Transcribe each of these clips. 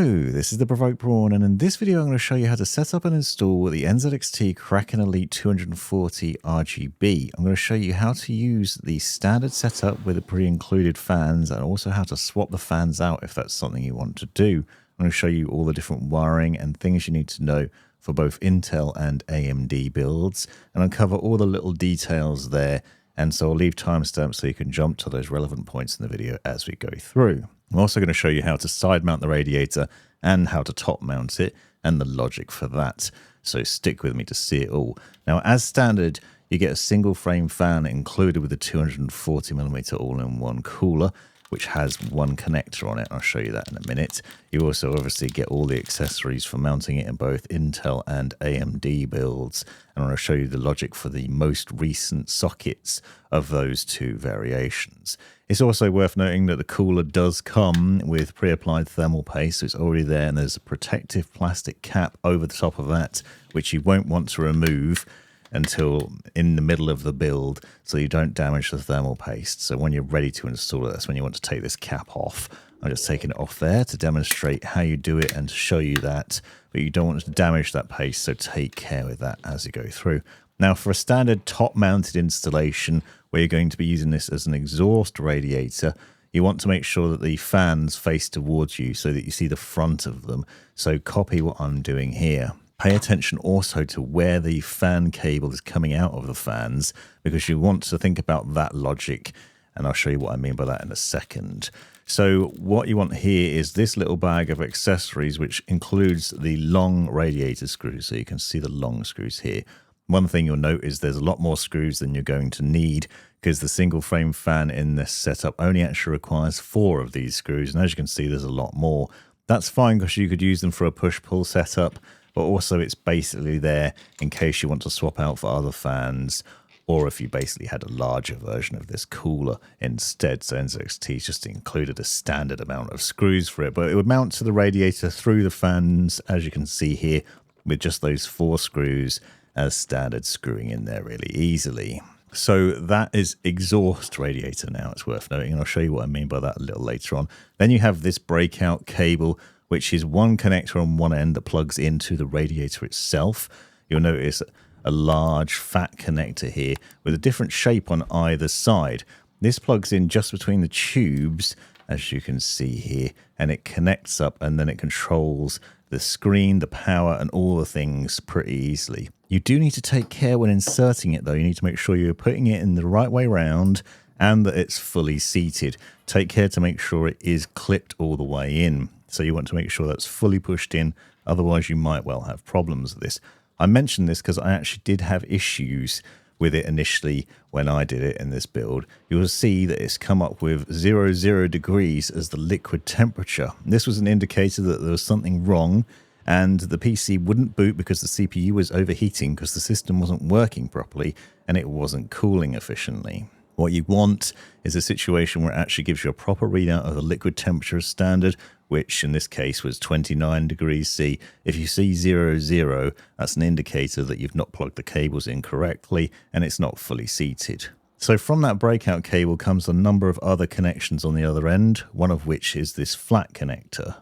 Hello, this is the Provoked Prawn, and in this video I'm going to show you how to set up and install the NZXT Kraken Elite 240 RGB. I'm going to show you how to use the standard setup with the pre-included fans and also how to swap the fans out if that's something you want to do. I'm going to show you all the different wiring and things you need to know for both Intel and AMD builds, and uncover all the little details there, and so I'll leave timestamps so you can jump to those relevant points in the video as we go through. I'm also going to show you how to side mount the radiator and how to top mount it and the logic for that. So stick with me to see it all. Now, as standard, you get a single frame fan included with a 240mm all-in-one cooler, which has one connector on it. I'll show you that in a minute. You also obviously get all the accessories for mounting it in both Intel and AMD builds. And I'm going to show you the logic for the most recent sockets of those two variations. It's also worth noting that the cooler does come with pre-applied thermal paste, so it's already there, and there's a protective plastic cap over the top of that, which you won't want to remove until in the middle of the build, so you don't damage the thermal paste. So when you're ready to install it, that's when you want to take this cap off. I'm just taking it off there to demonstrate how you do it and to show you that, but you don't want to damage that paste, so take care with that as you go through. Now, for a standard top-mounted installation where you're going to be using this as an exhaust radiator, you want to make sure that the fans face towards you so that you see the front of them. So copy what I'm doing here. Pay attention also to where the fan cable is coming out of the fans, because you want to think about that logic, and I'll show you what I mean by that in a second. So what you want here is this little bag of accessories, which includes the long radiator screws, so you can see the long screws here. One thing you'll note is there's a lot more screws than you're going to need, because the single frame fan in this setup only actually requires 4 of these screws, and as you can see there's a lot more. That's fine because you could use them for a push-pull setup, but also it's basically there in case you want to swap out for other fans, or if you basically had a larger version of this cooler instead. So NZXT just included a standard amount of screws for it, but it would mount to the radiator through the fans, as you can see here, with just those 4 screws as standard, screwing in there really easily. So that is exhaust radiator now, it's worth noting, and I'll show you what I mean by that a little later on. Then you have this breakout cable, which is one connector on one end that plugs into the radiator itself. You'll notice a large fat connector here with a different shape on either side. This plugs in just between the tubes, as you can see here, and it connects up, and then it controls the screen, the power, and all the things pretty easily. You do need to take care when inserting it though. You need to make sure you're putting it in the right way round and that it's fully seated. Take care to make sure it is clipped all the way in. So you want to make sure that's fully pushed in, otherwise you might well have problems with this. I mentioned this because I actually did have issues with it initially when I did it in this build. You will see that it's come up with 00 degrees as the liquid temperature. This was an indicator that there was something wrong, and the PC wouldn't boot because the CPU was overheating because the system wasn't working properly and it wasn't cooling efficiently. What you want is a situation where it actually gives you a proper readout of the liquid temperature as standard, which in this case was 29 degrees C. If you see 00, that's an indicator that you've not plugged the cables in correctly and it's not fully seated. So from that breakout cable comes a number of other connections on the other end, one of which is this flat connector.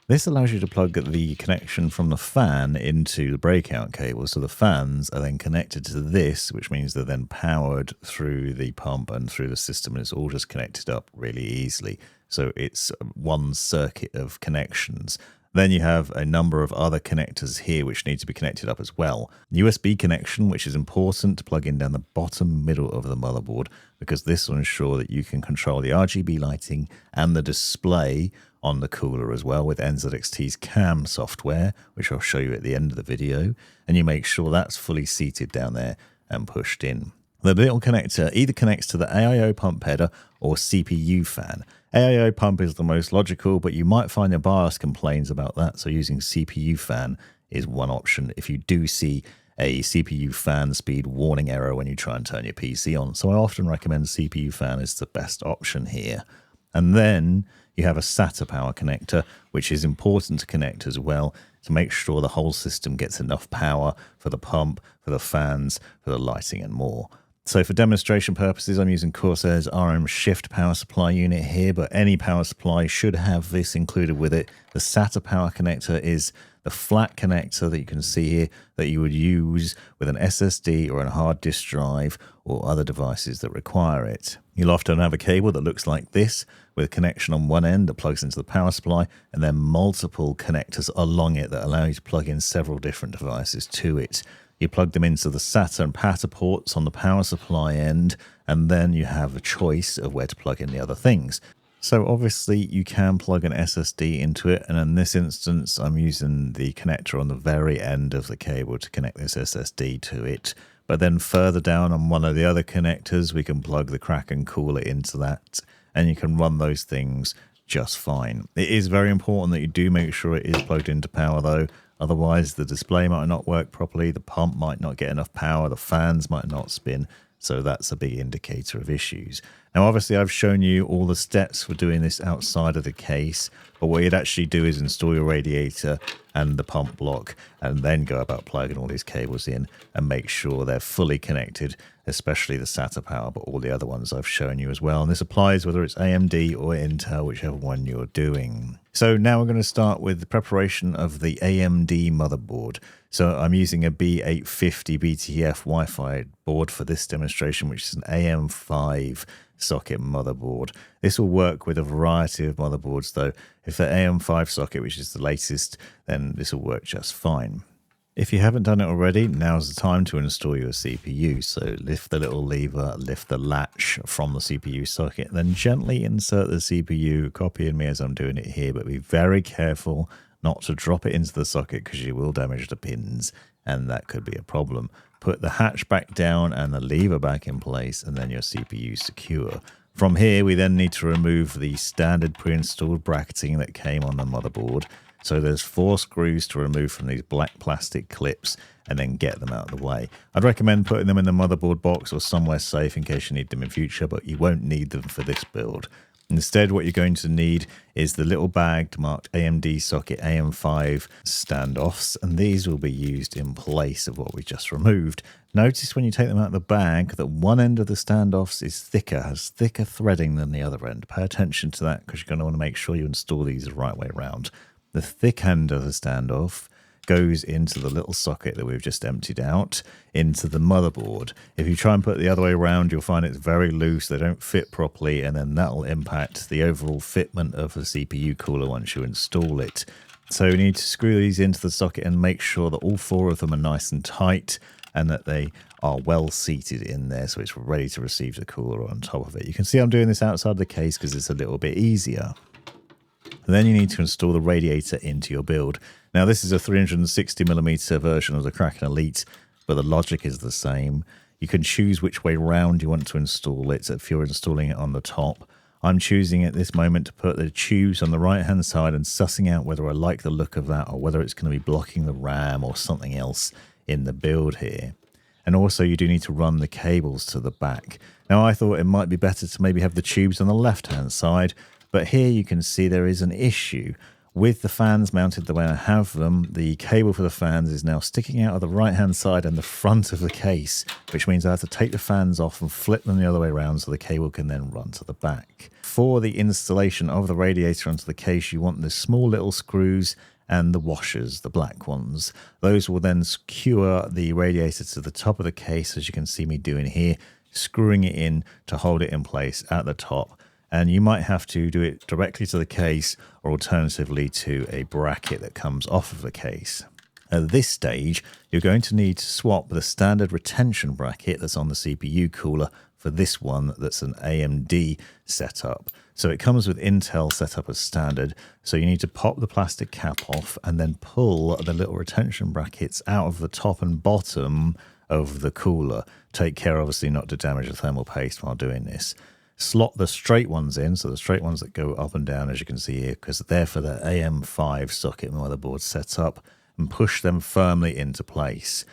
This allows you to plug the connection from the fan into the breakout cable, so the fans are then connected to this, which means they're then powered through the pump and through the system, and it's all just connected up really easily. So it's one circuit of connections. Then you have a number of other connectors here which need to be connected up as well. USB connection, which is important to plug in down the bottom middle of the motherboard, because this will ensure that you can control the RGB lighting and the display on the cooler as well with NZXT's CAM software, which I'll show you at the end of the video, and you make sure that's fully seated down there and pushed in. The little connector either connects to the AIO pump header or CPU fan. AIO pump is the most logical, but you might find your BIOS complains about that, so using CPU fan is one option if you do see a CPU fan speed warning error when you try and turn your PC on. So I often recommend CPU fan is the best option here. And then you have a SATA power connector, which is important to connect as well to make sure the whole system gets enough power for the pump, for the fans, for the lighting and more. So for demonstration purposes, I'm using Corsair's RM Shift power supply unit here, but any power supply should have this included with it. The SATA power connector is the flat connector that you can see here that you would use with an SSD or a hard disk drive or other devices that require it. You'll often have a cable that looks like this with a connection on one end that plugs into the power supply and then multiple connectors along it that allow you to plug in several different devices to it. You plug them into the SATA and PATA ports on the power supply end, and then you have a choice of where to plug in the other things. So obviously you can plug an SSD into it, and in this instance I'm using the connector on the very end of the cable to connect this SSD to it. But then further down on one of the other connectors we can plug the Kraken cooler into that, and you can run those things just fine. It is very important that you do make sure it is plugged into power though. Otherwise, the display might not work properly, the pump might not get enough power, the fans might not spin, so that's a big indicator of issues. Now, obviously, I've shown you all the steps for doing this outside of the case, but what you'd actually do is install your radiator and the pump block, and then go about plugging all these cables in and make sure they're fully connected, especially the SATA power, but all the other ones I've shown you as well. And this applies whether it's AMD or Intel, whichever one you're doing. So now we're going to start with the preparation of the AMD motherboard. So I'm using a B850 BTF Wi-Fi board for this demonstration, which is an AM5 socket motherboard. This will work with a variety of motherboards though. If the AM5 socket, which is the latest, then this will work just fine. If you haven't done it already, now's the time to install your CPU. So lift the little lever, lift the latch from the CPU socket, then gently insert the CPU, copying me as I'm doing it here, but be very careful not to drop it into the socket because you will damage the pins and that could be a problem. Put the hatch back down and the lever back in place, and then your CPU is secure. From here, we then need to remove the standard pre-installed bracketing that came on the motherboard. So there's 4 screws to remove from these black plastic clips and then get them out of the way. I'd recommend putting them in the motherboard box or somewhere safe in case you need them in future, but you won't need them for this build. Instead, what you're going to need is the little bag marked AMD socket AM5 standoffs, and these will be used in place of what we just removed. Notice when you take them out of the bag that one end of the standoffs is thicker, has thicker threading than the other end. Pay attention to that because you're going to want to make sure you install these the right way around. The thick end of the standoff goes into the little socket that we've just emptied out into the motherboard. If you try and put it the other way around, you'll find it's very loose, they don't fit properly, and then that'll impact the overall fitment of the CPU cooler once you install it. So you need to screw these into the socket and make sure that all 4 of them are nice and tight and that they are well seated in there so it's ready to receive the cooler on top of it. You can see I'm doing this outside the case because it's a little bit easier. And then you need to install the radiator into your build. Now this is a 360mm version of the Kraken Elite, but the logic is the same. You can choose which way round you want to install it if you're installing it on the top. I'm choosing at this moment to put the tubes on the right hand side and sussing out whether I like the look of that or whether it's going to be blocking the RAM or something else in the build here. And also you do need to run the cables to the back. Now I thought it might be better to maybe have the tubes on the left hand side, but here you can see there is an issue. With the fans mounted the way I have them, the cable for the fans is now sticking out of the right hand side and the front of the case, which means I have to take the fans off and flip them the other way around so the cable can then run to the back. For the installation of the radiator onto the case, you want the small little screws and the washers, the black ones. Those will then secure the radiator to the top of the case, as you can see me doing here, screwing it in to hold it in place at the top. And you might have to do it directly to the case or alternatively to a bracket that comes off of the case. At this stage, you're going to need to swap the standard retention bracket that's on the CPU cooler for this one that's an AMD setup. So it comes with Intel set up as standard, so you need to pop the plastic cap off and then pull the little retention brackets out of the top and bottom of the cooler. Take care obviously not to damage the thermal paste while doing this. Slot the straight ones in, so the straight ones that go up and down as you can see here, because they're for the AM5 socket motherboard setup, and push them firmly into place.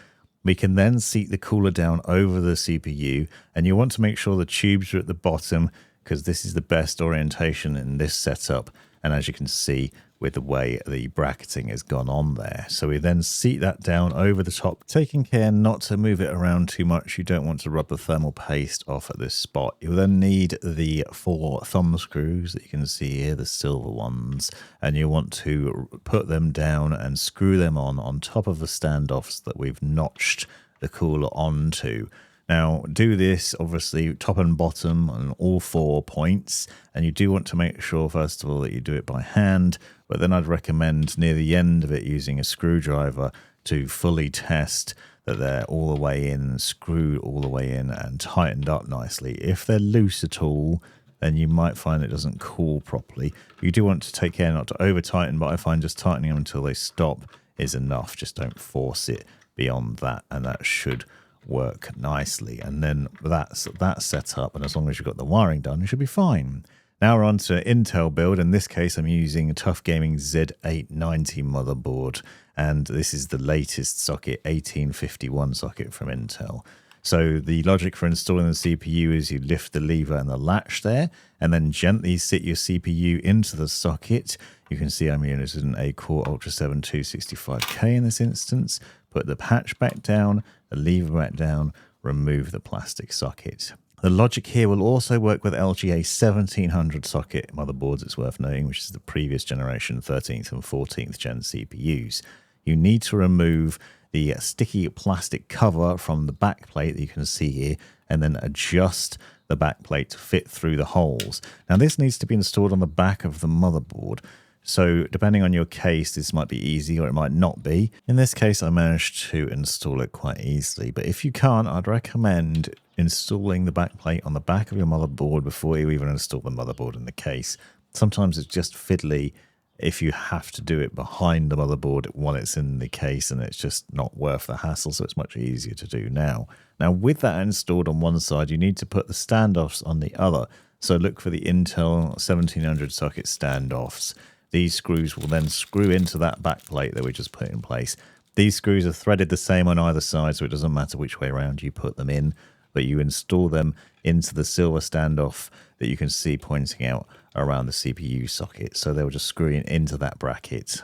We can then seat the cooler down over the CPU, and you want to make sure the tubes are at the bottom because this is the best orientation in this setup. And as you can see, with the way the bracketing has gone on there. So we then seat that down over the top, taking care not to move it around too much. You don't want to rub the thermal paste off at this spot. You'll then need the 4 thumb screws that you can see here, the silver ones, and you want to put them down and screw them on top of the standoffs that we've notched the cooler onto. Now, do this obviously top and bottom on all 4 points, and you do want to make sure, first of all, that you do it by hand, but then I'd recommend near the end of it using a screwdriver to fully test that they're all the way in, screwed all the way in, and tightened up nicely. If they're loose at all, then you might find it doesn't cool properly. You do want to take care not to over-tighten, but I find just tightening them until they stop is enough. Just don't force it beyond that, and that should work nicely. And then that's that set up, and as long as you've got the wiring done, you should be fine. Now we're on to Intel build. In this case, I'm using a Tough Gaming Z890 motherboard, and this is the latest socket, 1851 socket from Intel. So the logic for installing the CPU is you lift the lever and the latch there, and then gently sit your CPU into the socket. You can see I'm using a Core Ultra 7 265K in this instance. Put the patch back down, the lever back down, remove the plastic socket. The logic here will also work with LGA 1700 socket motherboards, it's worth noting, which is the previous generation 13th and 14th gen CPUs. You need to remove the sticky plastic cover from the back plate that you can see here, and then adjust the back plate to fit through the holes. Now this needs to be installed on the back of the motherboard. So depending on your case, this might be easy or it might not be. In this case, I managed to install it quite easily. But if you can't, I'd recommend installing the backplate on the back of your motherboard before you even install the motherboard in the case. Sometimes it's just fiddly if you have to do it behind the motherboard while it's in the case, and it's just not worth the hassle, so it's much easier to do now. Now, with that installed on one side, you need to put the standoffs on the other. So look for the Intel 1700 socket standoffs. These screws will then screw into that backplate that we just put in place. These screws are threaded the same on either side, so it doesn't matter which way around you put them in, but you install them into the silver standoff that you can see pointing out around the CPU socket. So they'll just screw into that bracket.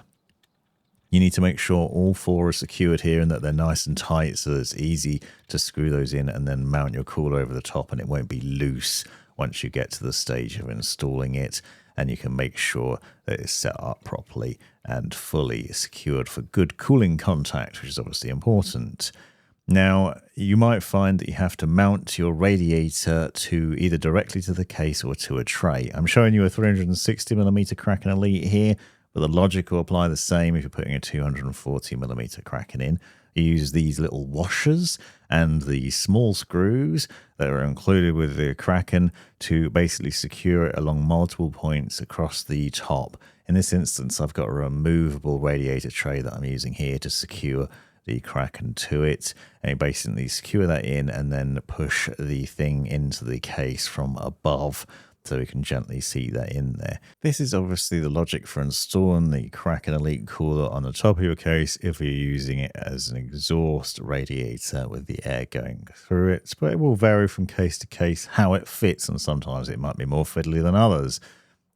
You need to make sure all 4 are secured here and that they're nice and tight, so it's easy to screw those in and then mount your cooler over the top, and it won't be loose once you get to the stage of installing it. And you can make sure that it's set up properly and fully secured for good cooling contact, which is obviously important. Now, you might find that you have to mount your radiator to either directly to the case or to a tray. I'm showing you a 360mm Kraken Elite here, but the logic will apply the same if you're putting a 240mm Kraken in. You use these little washers and the small screws that are included with the Kraken to basically secure it along multiple points across the top. In this instance, I've got a removable radiator tray that I'm using here to secure the Kraken to it. And you basically secure that in and then push the thing into the case from above, so we can gently see that in there. This is obviously the logic for installing the Kraken Elite cooler on the top of your case if you're using it as an exhaust radiator with the air going through it. But it will vary from case to case how it fits, and sometimes it might be more fiddly than others.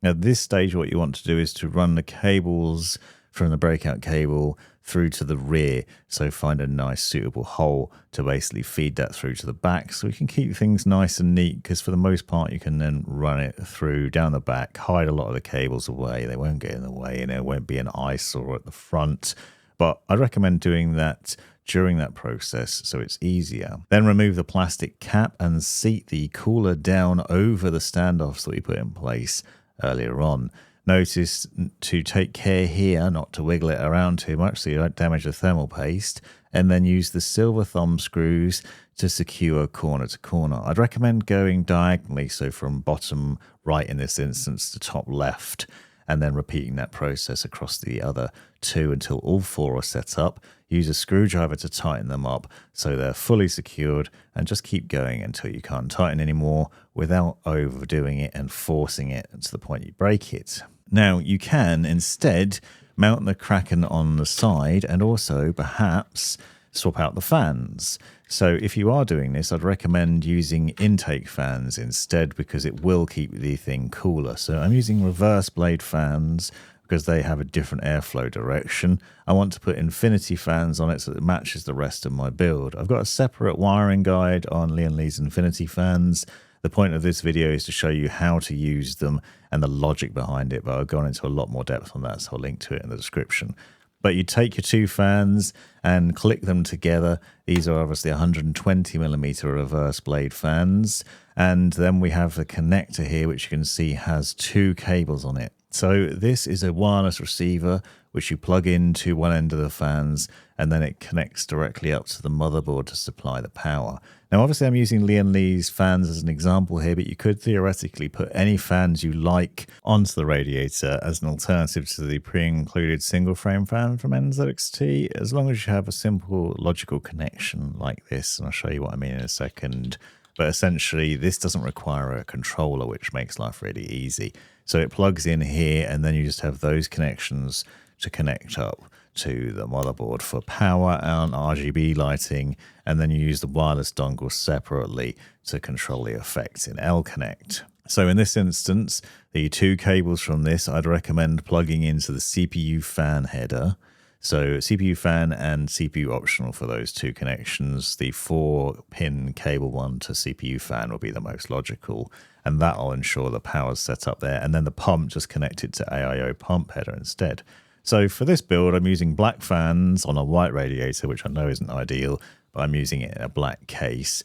At this stage, what you want to do is to run the cables from the breakout cable through to the rear. So find a nice suitable hole to basically feed that through to the back, so we can keep things nice and neat, because for the most part you can then run it through down the back, hide a lot of the cables away, they won't get in the way, and it won't be an eyesore at the front. But I recommend doing that during that process so it's easier. Then remove the plastic cap and seat the cooler down over the standoffs that we put in place earlier on. Notice to take care here not to wiggle it around too much so you don't damage the thermal paste, and then use the silver thumb screws to secure corner to corner. I'd recommend going diagonally, so from bottom right in this instance to top left, and then repeating that process across the other 2 until all 4 are set up. Use a screwdriver to tighten them up so they're fully secured, and just keep going until you can't tighten anymore without overdoing it and forcing it to the point you break it. Now, you can instead mount the Kraken on the side and also perhaps swap out the fans. So if you are doing this, I'd recommend using intake fans instead, because it will keep the thing cooler. So I'm using reverse blade fans, because they have a different airflow direction. I want to put infinity fans on it so that it matches the rest of my build. I've got a separate wiring guide on Lian Li's infinity fans. The point of this video is to show you how to use them and the logic behind it, but I've gone into a lot more depth on that, so I'll link to it in the description. But you take your two fans and click them together. These are obviously 120mm reverse blade fans. And then we have the connector here, which you can see has two cables on it. So this is a wireless receiver, which you plug into one end of the fans, and then it connects directly up to the motherboard to supply the power. Now, obviously, I'm using Lian Li's fans as an example here, but you could theoretically put any fans you like onto the radiator as an alternative to the pre-included single-frame fan from NZXT, as long as you have a simple logical connection like this, and I'll show you what I mean in a second. But essentially, this doesn't require a controller, which makes life really easy. So it plugs in here, and then you just have those connections to connect up to the motherboard for power and RGB lighting, and then you use the wireless dongle separately to control the effects in L-Connect. So in this instance, the two cables from this, I'd recommend plugging into the CPU fan header. So CPU fan and CPU optional for those two connections. The 4-pin cable one to CPU fan will be the most logical, and that'll ensure the power's set up there, and then the pump just connected to AIO pump header instead. So for this build, I'm using black fans on a white radiator, which I know isn't ideal, but I'm using it in a black case.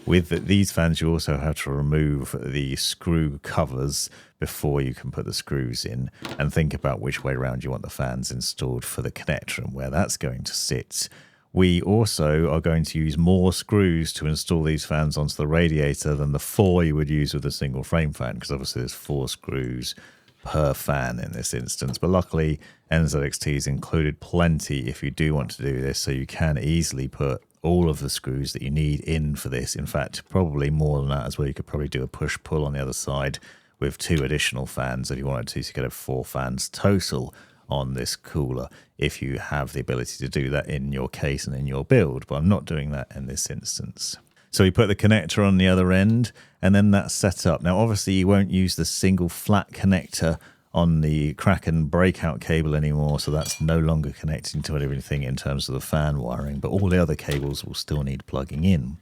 With these fans, you also have to remove the screw covers before you can put the screws in, and think about which way around you want the fans installed for the connector and where that's going to sit. We also are going to use more screws to install these fans onto the radiator than the 4 you would use with a single frame fan, because obviously there's 4 screws per fan in this instance. But luckily, NZXT's included plenty if you do want to do this, so you can easily put all of the screws that you need in for this. In fact, probably more than that as well. You could probably do a push-pull on the other side with 2 additional fans if you wanted to, so you could have 4 fans total on this cooler if you have the ability to do that in your case and in your build, but I'm not doing that in this instance. So we put the connector on the other end, and then that's set up. Now, obviously, you won't use the single flat connector on the Kraken breakout cable anymore, so that's no longer connecting to everything in terms of the fan wiring, but all the other cables will still need plugging in.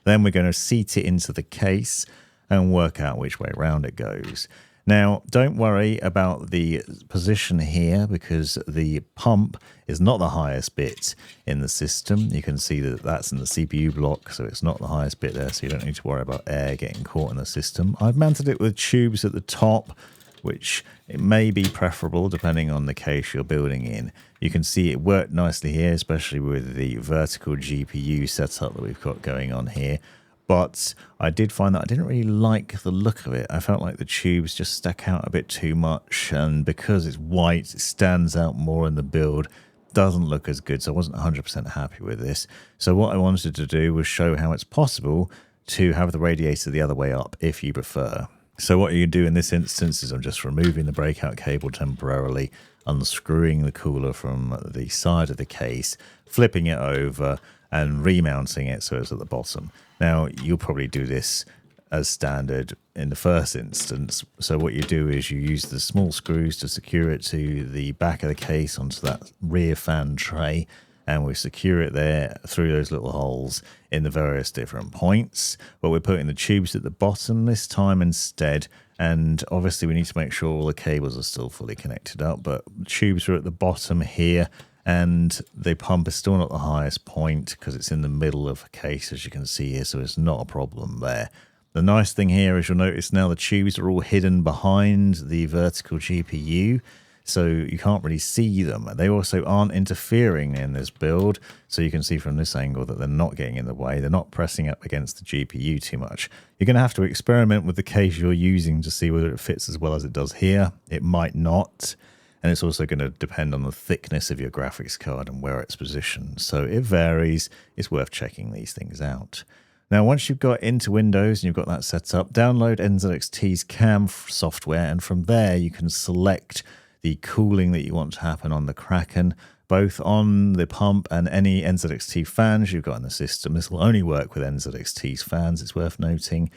Then we're going to seat it into the case and work out which way around it goes. Now, don't worry about the position here, because the pump is not the highest bit in the system. You can see that that's in the CPU block, so it's not the highest bit there, so you don't need to worry about air getting caught in the system. I've mounted it with tubes at the top, which it may be preferable depending on the case you're building in. You can see it worked nicely here, especially with the vertical GPU setup that we've got going on here. But I did find that I didn't really like the look of it. I felt like the tubes just stuck out a bit too much, and because it's white, it stands out more in the build. Doesn't look as good, so I wasn't 100% happy with this. So what I wanted to do was show how it's possible to have the radiator the other way up if you prefer. So what you do in this instance is I'm just removing the breakout cable temporarily, unscrewing the cooler from the side of the case, flipping it over, and remounting it so it's at the bottom. Now, you'll probably do this as standard in the first instance. So what you do is you use the small screws to secure it to the back of the case onto that rear fan tray, and we secure it there through those little holes in the various different points. But we're putting the tubes at the bottom this time instead, and obviously we need to make sure all the cables are still fully connected up, but the tubes are at the bottom here, and the pump is still not the highest point because it's in the middle of the case, as you can see here, so it's not a problem there. The nice thing here is you'll notice now the tubes are all hidden behind the vertical GPU, so you can't really see them. They also aren't interfering in this build, so you can see from this angle that they're not getting in the way. They're not pressing up against the GPU too much. You're going to have to experiment with the case you're using to see whether it fits as well as it does here. It might not. And it's also going to depend on the thickness of your graphics card and where it's positioned. So it varies. It's worth checking these things out. Now, once you've got into Windows and you've got that set up, download NZXT's CAM software. And from there, you can select the cooling that you want to happen on the Kraken, both on the pump and any NZXT fans you've got in the system. This will only work with NZXT's fans, it's worth noting.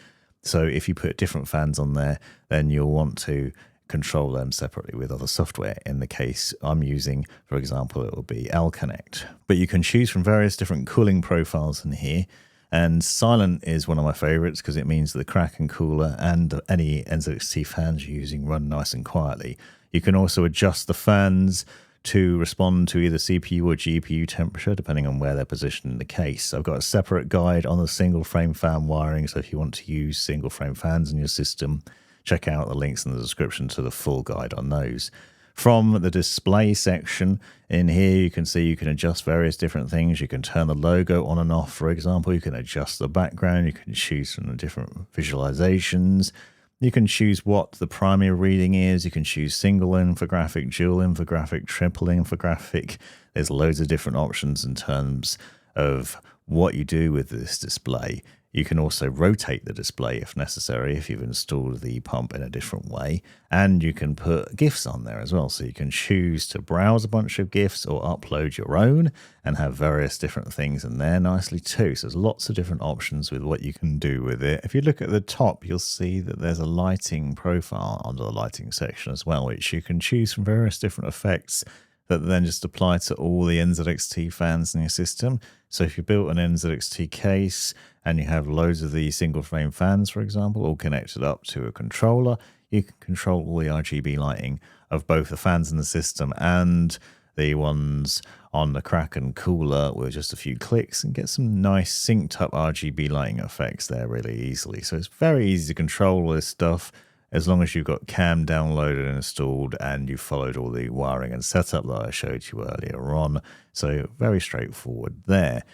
So if you put different fans on there, then you'll want to control them separately with other software. In the case I'm using, for example, it will be L-Connect. But you can choose from various different cooling profiles in here. And silent is one of my favorites because it means the Kraken cooler and any NZXT fans you're using run nice and quietly. You can also adjust the fans to respond to either CPU or GPU temperature, depending on where they're positioned in the case. I've got a separate guide on the single frame fan wiring, so if you want to use single frame fans in your system, check out the links in the description to the full guide on those. From the display section in here, you can see you can adjust various different things. You can turn the logo on and off, for example. You can adjust the background. You can choose from the different visualizations. You can choose what the primary reading is. You can choose single infographic, dual infographic, triple infographic. There's loads of different options in terms of what you do with this display. You can also rotate the display if necessary, if you've installed the pump in a different way. And you can put GIFs on there as well. So you can choose to browse a bunch of GIFs or upload your own and have various different things in there nicely too. So there's lots of different options with what you can do with it. If you look at the top, you'll see that there's a lighting profile under the lighting section as well, which you can choose from various different effects that then just apply to all the NZXT fans in your system. So if you built an NZXT case and you have loads of the single frame fans, for example, all connected up to a controller, you can control all the RGB lighting of both the fans in the system and the ones on the Kraken cooler with just a few clicks and get some nice synced up RGB lighting effects there really easily. So it's very easy to control all this stuff, as long as you've got CAM downloaded and installed and you followed all the wiring and setup that I showed you earlier on. So very straightforward there.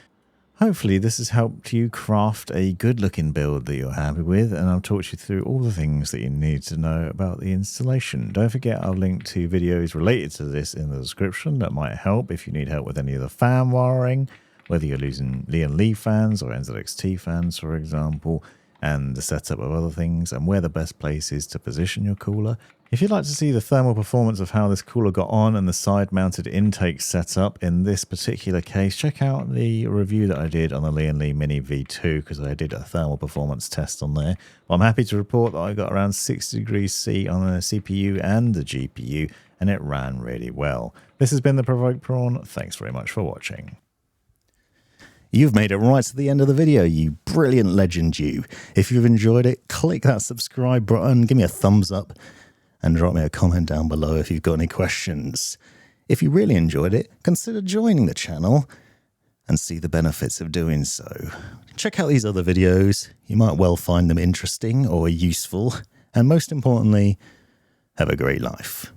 Hopefully this has helped you craft a good looking build that you're happy with, and I'll talk you through all the things that you need to know about the installation. Don't forget I'll link to videos related to this in the description that might help if you need help with any of the fan wiring, whether you're using Lian Li fans or NZXT fans, for example, and the setup of other things, and where the best place is to position your cooler. If you'd like to see the thermal performance of how this cooler got on and the side-mounted intake setup in this particular case, check out the review that I did on the Lian Li Mini V2, because I did a thermal performance test on there. Well, I'm happy to report that I got around 60 degrees C on the CPU and the GPU, and it ran really well. This has been the Provoked Prawn. Thanks very much for watching. You've made it right to the end of the video, you brilliant legend you. If you've enjoyed it, click that subscribe button, give me a thumbs up, and drop me a comment down below if you've got any questions. If you really enjoyed it, consider joining the channel and see the benefits of doing so. Check out these other videos, you might well find them interesting or useful, and most importantly, have a great life.